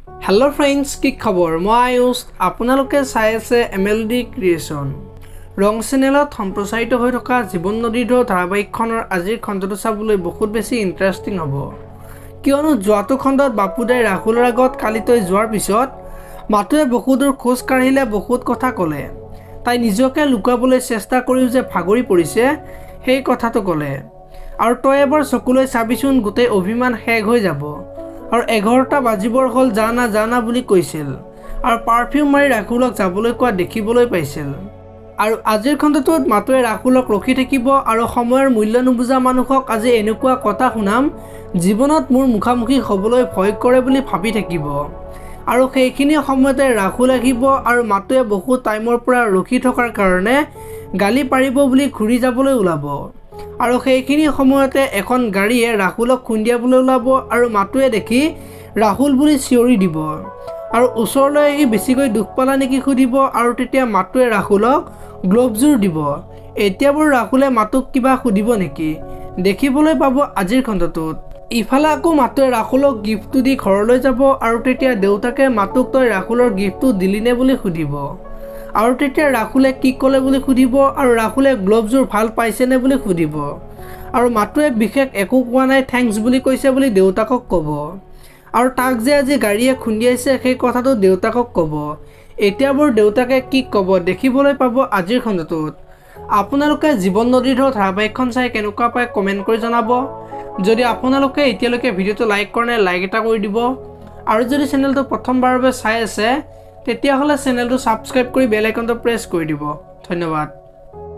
Hello friends की खबर मैं आयुष आपनालोके चाই আছে MLD क्रिएशन रंग चेनेলত सम्प्रचारित হৈ থকা জীৱন নদীৰ ধাৰাবাহিকখনৰ আজিৰ খণ্ডটো চাবলৈ বহুত বেছি ইন্টাৰেষ্টিং হ'ব কিয়নো যোৱাটো খণ্ডত বাপুদাই ৰাহুলৰ আগত কালিতৈ যোৱাৰ পিছত মাতুৱে বহুদূৰ খোজ কাঢ়িলে বহুত কথা ক'লে তাই নিজকে লুকাবলৈ চেষ্টা কৰিও যে ভাগৰি পৰিছে সেই কথাটো ক'লে আৰু তই এবাৰ চকুলৈ চাবিচোন গোটেই অভিমান শেষ হৈ যাব और 11টা বাজিবৰ হল জানা বুলি কৈছিল আৰু পাৰফিউম মাৰি ৰাহুলক যাবলৈ কোৱা দেখিবলৈ পাইছিল আৰু আজিৰ খণ্ডটোত মাতুৱে ৰাহুলক ৰখি থাকিব আৰু সময়ৰ মূল্য নুবুজা মানুহক আজি এনেকুৱা কথা শুনাম জীৱনত মোৰ মুখামুখি হ'বলৈ ভয় কৰে বুলি ভাবি থাকিব আৰু সেইখিনি সময়তে ৰাহুল আহিব আৰু মাতুৱে বহুত টাইমৰ পৰা ৰখি থকাৰ কাৰণে গালি পাৰিব বুলি ঘূৰি যাবলৈ ওলাব আৰু সেইখিনি সময়তে এখন গাড়ীয়ে ৰাহুলক খুন্দিয়াবলৈ ওলাব আৰু মাতুৱে দেখি ৰাহুল বুলি চিঞৰি দিব আৰু ওচৰলৈ ই বেছিকৈ দুখ পালা নেকি সুধিব আৰু তেতিয়া মাতুৱে ৰাহুলক গ্লোভজোৰ দিব এতিয়াবোৰ ৰাহুলে মাতুক কিবা সুধিব নেকি দেখিবলৈ পাব আজিৰ খণ্ডটোত ইফালে আকৌ মাতুৱে ৰাহুলক গিফ্টটো দি ঘৰলৈ যাব আৰু তেতিয়া দেউতাকে মাতুক তই ৰাহুলৰ গিফ্টটো দিলিনে বুলি সুধিব আৰু তেতিয়া ৰাহুলে কি ক'লে বুলি সুধিব আৰু ৰাহুলে গ্লোভজোৰ ভাল পাইছেনে বুলি সুধিব আৰু মাতুৱে বিশেষ একো কোৱা নাই থ্যাঙ্কস বুলি কৈছে বুলি দেউতাকক ক'ব আৰু তাক যে আজি গাড়ীয়ে খুন্দিয়াইছে সেই কথাটো দেউতাকক ক'ব এতিয়াবোৰ দেউতাকে কি ক'ব দেখিবলৈ পাব আজিৰ খণ্ডটোত আপোনালোকে জীৱন নদীৰ ধাৰাবাহিকখন চাই কেনেকুৱা পায় কমেন্ট কৰি জনাব যদি আপোনালোকে এতিয়ালৈকে ভিডিঅ'টো লাইক কৰা নাই লাইক এটা কৰি দিব আৰু যদি চেনেলটো প্ৰথমবাৰৰ বাবে চাই আছে তেতিয়াহ'লে চেনেলটো সাবস্ক্ৰাইব কৰি বেল আইকনটো প্ৰেছ কৰি দিব ধন্যবাদ।